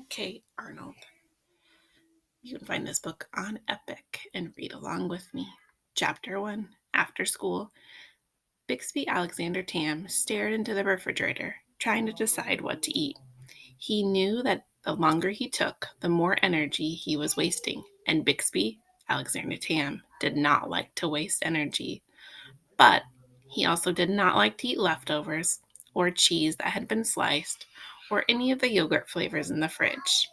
K. Arnold. You can find this book on Epic and read along with me. Chapter 1, After School. Bixby Alexander Tam stared into the refrigerator, trying to decide what to eat. He knew that the longer he took, the more energy he was wasting, and Bixby Alexander Tam did not like to waste energy. But he also did not like to eat leftovers, or cheese that had been sliced, or any of the yogurt flavors in the fridge.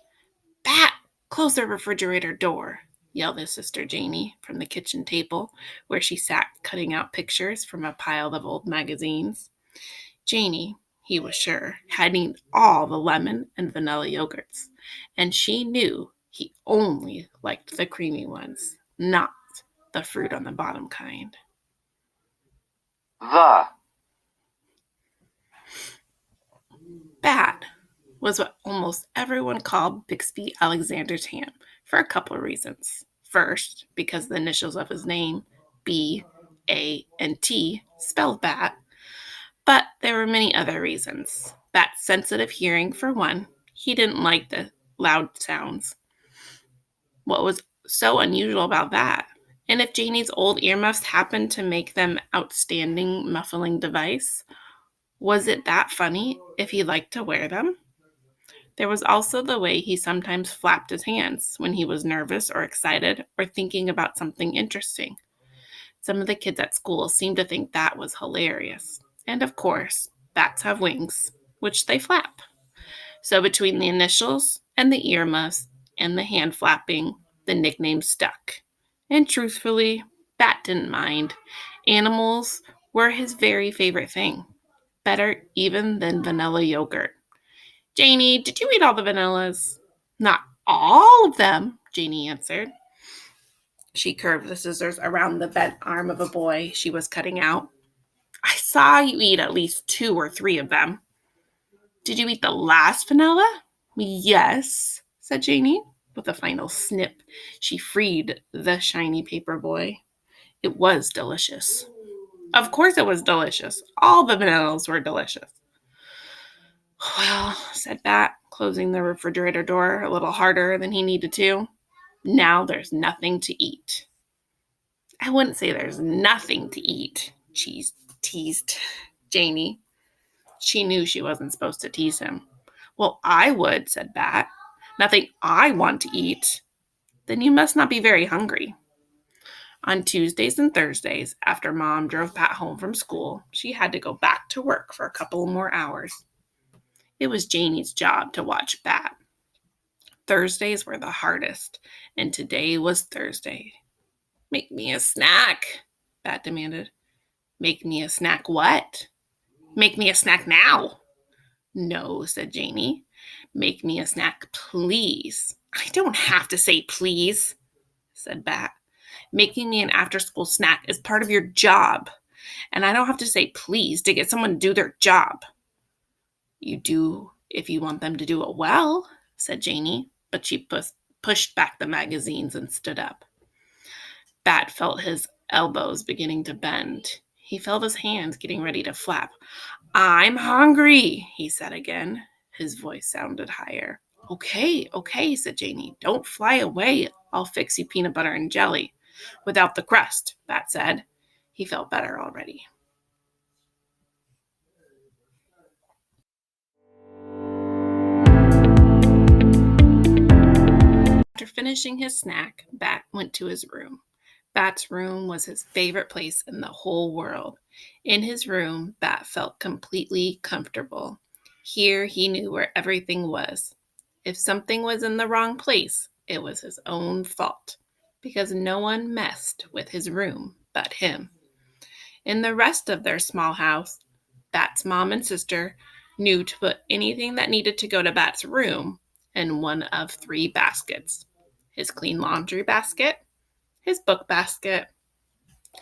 "Bat, close the refrigerator door," yelled his sister Janie from the kitchen table, where she sat cutting out pictures from a pile of old magazines. Janie, he was sure, had eaten all the lemon and vanilla yogurts, and she knew he only liked the creamy ones, not the fruit on the bottom kind. Bat was what almost everyone called Bixby Alexander Tam for a couple of reasons. First, because the initials of his name, B, A, and T, spelled bat. But there were many other reasons. Bat's sensitive hearing, for one. He didn't like the loud sounds. What was so unusual about that? And if Janie's old earmuffs happened to make them outstanding muffling device, was it that funny if he liked to wear them? There was also the way he sometimes flapped his hands when he was nervous or excited or thinking about something interesting. Some of the kids at school seemed to think that was hilarious. And of course, bats have wings, which they flap. So between the initials and the earmuffs and the hand flapping, the nickname stuck. And truthfully, Bat didn't mind. Animals were his very favorite thing, better even than vanilla yogurt. "Janie, did you eat all the vanillas?" "Not all of them," Janie answered. She curved the scissors around the bent arm of a boy she was cutting out. "I saw you eat at least 2 or 3 of them." "Did you eat the last vanilla?" "Yes," said Janie. With a final snip, she freed the shiny paper boy. It was delicious. Of course it was delicious. All the vanillas were delicious. "Well," said Bat, closing the refrigerator door a little harder than he needed to, "now there's nothing to eat." "I wouldn't say there's nothing to eat," teased Janie. She knew she wasn't supposed to tease him. "Well, I would," said Bat. "Nothing I want to eat." "Then you must not be very hungry." On Tuesdays and Thursdays, after Mom drove Bat home from school, she had to go back to work for a couple more hours. It was Janie's job to watch Bat. Thursdays were the hardest, and today was Thursday. "Make me a snack," Bat demanded. "Make me a snack what?" "Make me a snack now." "No," said Janie. "Make me a snack, please." "I don't have to say please," said Bat. "Making me an after-school snack is part of your job, and I don't have to say please to get someone to do their job." "You do if you want them to do it well," said Janie, but she pushed back the magazines and stood up. Bat felt his elbows beginning to bend. He felt his hands getting ready to flap. "I'm hungry," he said again. His voice sounded higher. Okay, said Janie. "Don't fly away. I'll fix you peanut butter and jelly." "Without the crust," Bat said. He felt better already. After finishing his snack, Bat went to his room. Bat's room was his favorite place in the whole world. In his room, Bat felt completely comfortable. Here he knew where everything was. If something was in the wrong place, it was his own fault, because no one messed with his room but him. In the rest of their small house, Bat's mom and sister knew to put anything that needed to go to Bat's room in one of 3 baskets: his clean laundry basket, his book basket,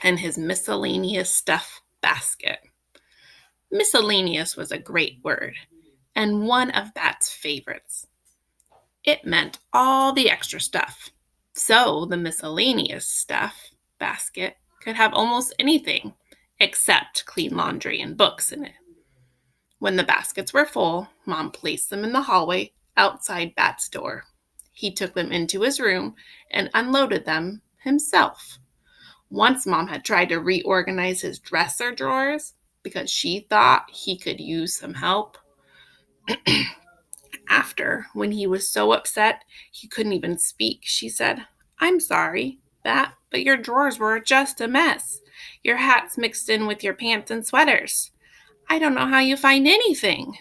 and his miscellaneous stuff basket. Miscellaneous was a great word, and one of Bat's favorites. It meant all the extra stuff. So the miscellaneous stuff basket could have almost anything except clean laundry and books in it. When the baskets were full, Mom placed them in the hallway outside Bat's door. He took them into his room and unloaded them himself. Once Mom had tried to reorganize his dresser drawers because she thought he could use some help. After, when he was so upset he couldn't even speak, she said, "I'm sorry, Bat, but your drawers were just a mess. Your hat's mixed in with your pants and sweaters. I don't know how you find anything."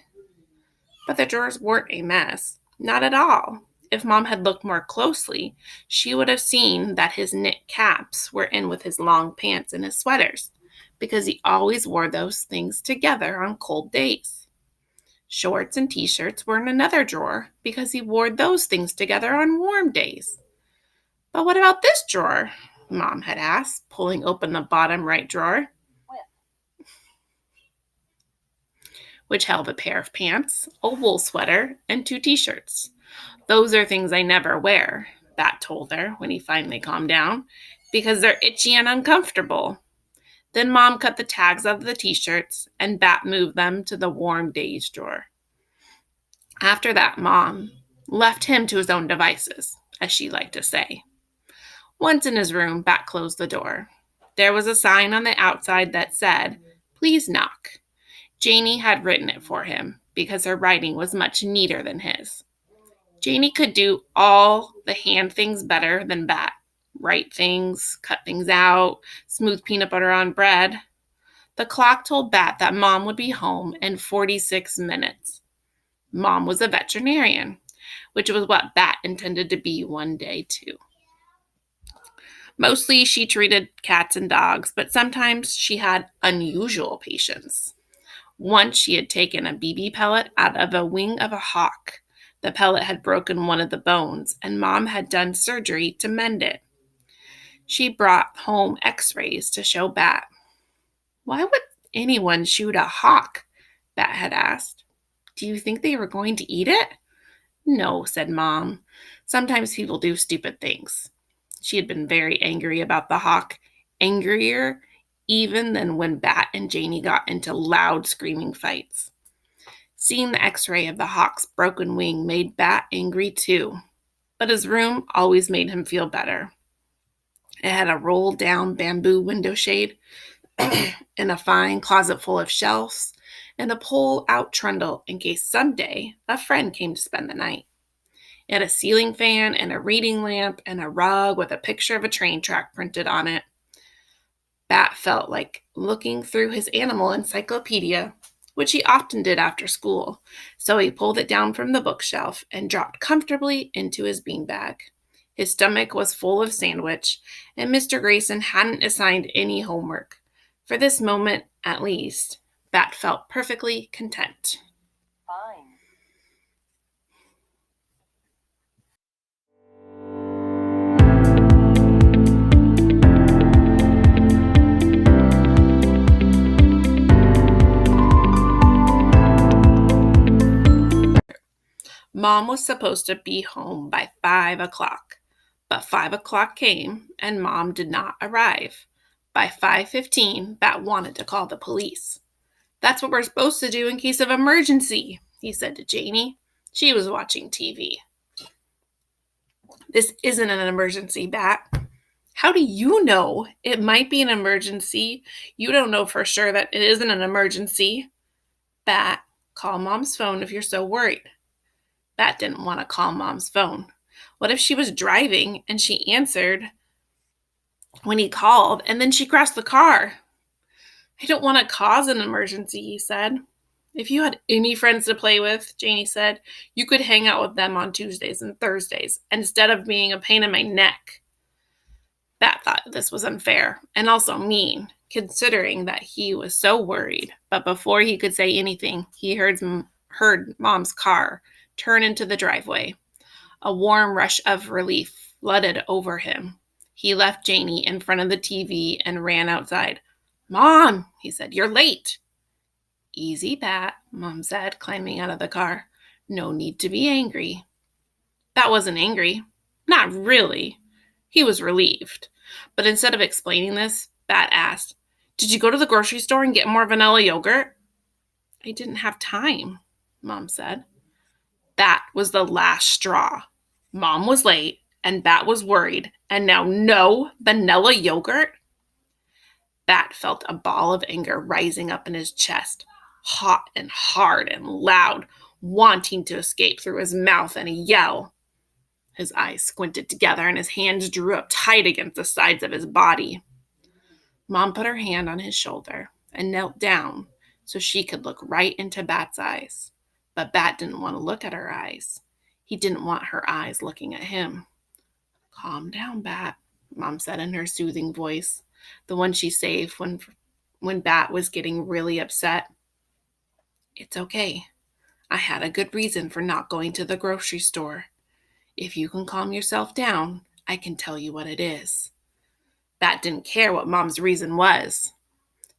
But the drawers weren't a mess. Not at all. If Mom had looked more closely, she would have seen that his knit caps were in with his long pants and his sweaters, because he always wore those things together on cold days. Shorts and t-shirts were in another drawer because he wore those things together on warm days. "But what about this drawer?" Mom had asked, pulling open the bottom right drawer, which held a pair of pants, a wool sweater, and 2 t-shirts. "Those are things I never wear," Bat told her when he finally calmed down, "because they're itchy and uncomfortable." Then Mom cut the tags out of the t-shirts, and Bat moved them to the warm days drawer. After that, Mom left him to his own devices, as she liked to say. Once in his room, Bat closed the door. There was a sign on the outside that said, "Please knock." Janie had written it for him because her writing was much neater than his. Janie could do all the hand things better than Bat. Write things, cut things out, smooth peanut butter on bread. The clock told Bat that Mom would be home in 46 minutes. Mom was a veterinarian, which was what Bat intended to be one day too. Mostly she treated cats and dogs, but sometimes she had unusual patients. Once she had taken a BB pellet out of a wing of a hawk. The pellet had broken one of the bones, and Mom had done surgery to mend it. She brought home x-rays to show Bat. "Why would anyone shoot a hawk?" Bat had asked. "Do you think they were going to eat it?" "No," said Mom. "Sometimes people do stupid things." She had been very angry about the hawk, angrier even than when Bat and Janie got into loud screaming fights. Seeing the x-ray of the hawk's broken wing made Bat angry too, but his room always made him feel better. It had a roll-down bamboo window shade and a fine closet full of shelves and a pull-out trundle in case someday a friend came to spend the night. It had a ceiling fan and a reading lamp and a rug with a picture of a train track printed on it. Bat felt like looking through his animal encyclopedia, which he often did after school, so he pulled it down from the bookshelf and dropped comfortably into his beanbag. His stomach was full of sandwich, and Mr. Grayson hadn't assigned any homework. For this moment, at least, Bat felt perfectly content. Fine. Mom was supposed to be home by 5 o'clock, but 5 o'clock came and Mom did not arrive. By 5:15, Bat wanted to call the police. "That's what we're supposed to do in case of emergency," he said to Janie. She was watching TV. "This isn't an emergency, Bat." "How do you know? It might be an emergency. You don't know for sure that it isn't an emergency." "Bat, call Mom's phone if you're so worried." Bat didn't want to call Mom's phone. What if she was driving and she answered when he called and then she crashed the car? "I don't want to cause an emergency," he said. "If you had any friends to play with," Janie said, "you could hang out with them on Tuesdays and Thursdays instead of being a pain in my neck." Bat thought this was unfair and also mean, considering that he was so worried. But before he could say anything, he heard Mom's car turn into the driveway. A warm rush of relief flooded over him. He left Janie in front of the TV and ran outside. "Mom," he said, "you're late." "Easy, Bat," Mom said, climbing out of the car. "No need to be angry." Bat wasn't angry. Not really. He was relieved. But instead of explaining this, Bat asked, "Did you go to the grocery store and get more vanilla yogurt?" "I didn't have time," Mom said. That was the last straw. Mom was late, and Bat was worried, and now no vanilla yogurt? Bat felt a ball of anger rising up in his chest, hot and hard and loud, wanting to escape through his mouth and a yell. His eyes squinted together and his hands drew up tight against the sides of his body. Mom put her hand on his shoulder and knelt down so she could look right into Bat's eyes. But Bat didn't want to look at her eyes. He didn't want her eyes looking at him. "Calm down, Bat," Mom said in her soothing voice, the one she saved when Bat was getting really upset. "It's okay. I had a good reason for not going to the grocery store. If you can calm yourself down, I can tell you what it is." Bat didn't care what Mom's reason was.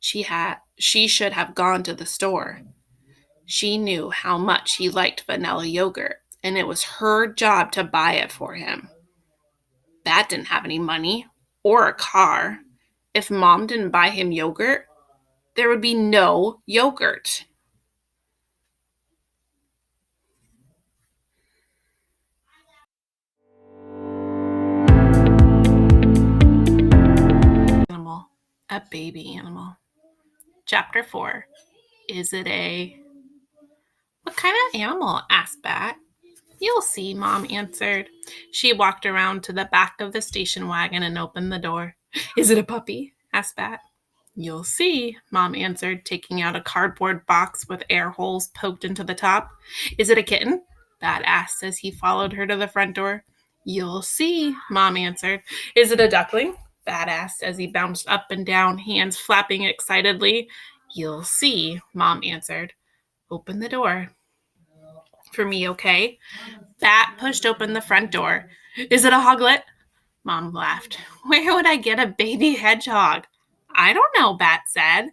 She should have gone to the store. She knew how much he liked vanilla yogurt, and it was her job to buy it for him. Bat didn't have any money or a car. If Mom didn't buy him yogurt, there would be no yogurt. Animal, a baby animal. Chapter 4. Is it a... "What kind of animal?" asked Bat. "You'll see," Mom answered. She walked around to the back of the station wagon and opened the door. "Is it a puppy?" asked Bat. "You'll see," Mom answered, taking out a cardboard box with air holes poked into the top. "Is it a kitten?" Bat asked as he followed her to the front door. "You'll see," Mom answered. "Is it a duckling?" Bat asked as he bounced up and down, hands flapping excitedly. "You'll see," Mom answered. "Open the door for me, okay?" Bat pushed open the front door. "Is it a hoglet?" Mom laughed. "Where would I get a baby hedgehog?" "I don't know," Bat said.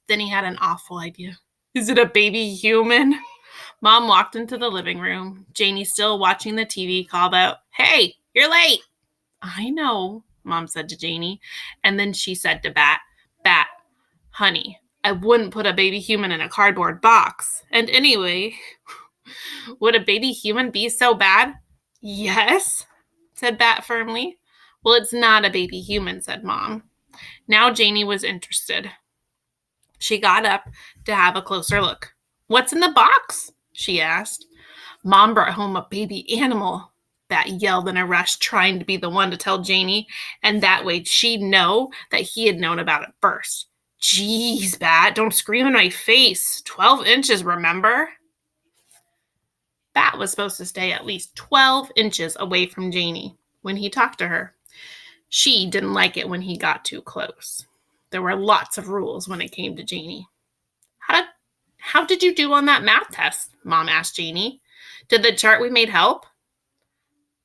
Then he had an awful idea. "Is it a baby human?" Mom walked into the living room. Janie, still watching the TV, called out, "Hey, you're late." "I know," Mom said to Janie. And then she said to Bat, "Bat, honey, I wouldn't put a baby human in a cardboard box. And anyway, would a baby human be so bad?" "Yes," said Bat firmly. "Well, it's not a baby human," said Mom. Now Janie was interested. She got up to have a closer look. "What's in the box?" she asked. "Mom brought home a baby animal," Bat yelled in a rush, trying to be the one to tell Janie, and that way she'd know that he had known about it first. "Geez, Bat, don't scream in my face. 12 inches, remember?" Bat was supposed to stay at least 12 inches away from Janie when he talked to her. She didn't like it when he got too close. There were lots of rules when it came to Janie. How did you do on that math test?" Mom asked Janie. "Did the chart we made help?"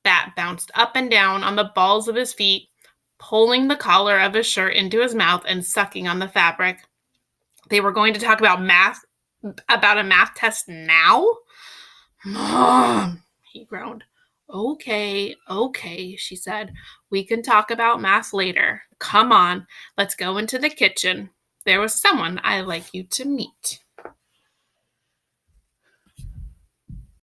Bat bounced up and down on the balls of his feet, pulling the collar of his shirt into his mouth and sucking on the fabric. They were going to talk about a math test now? "Mom," he groaned. Okay, she said. "We can talk about math later. Come on, let's go into the kitchen. There was someone I'd like you to meet."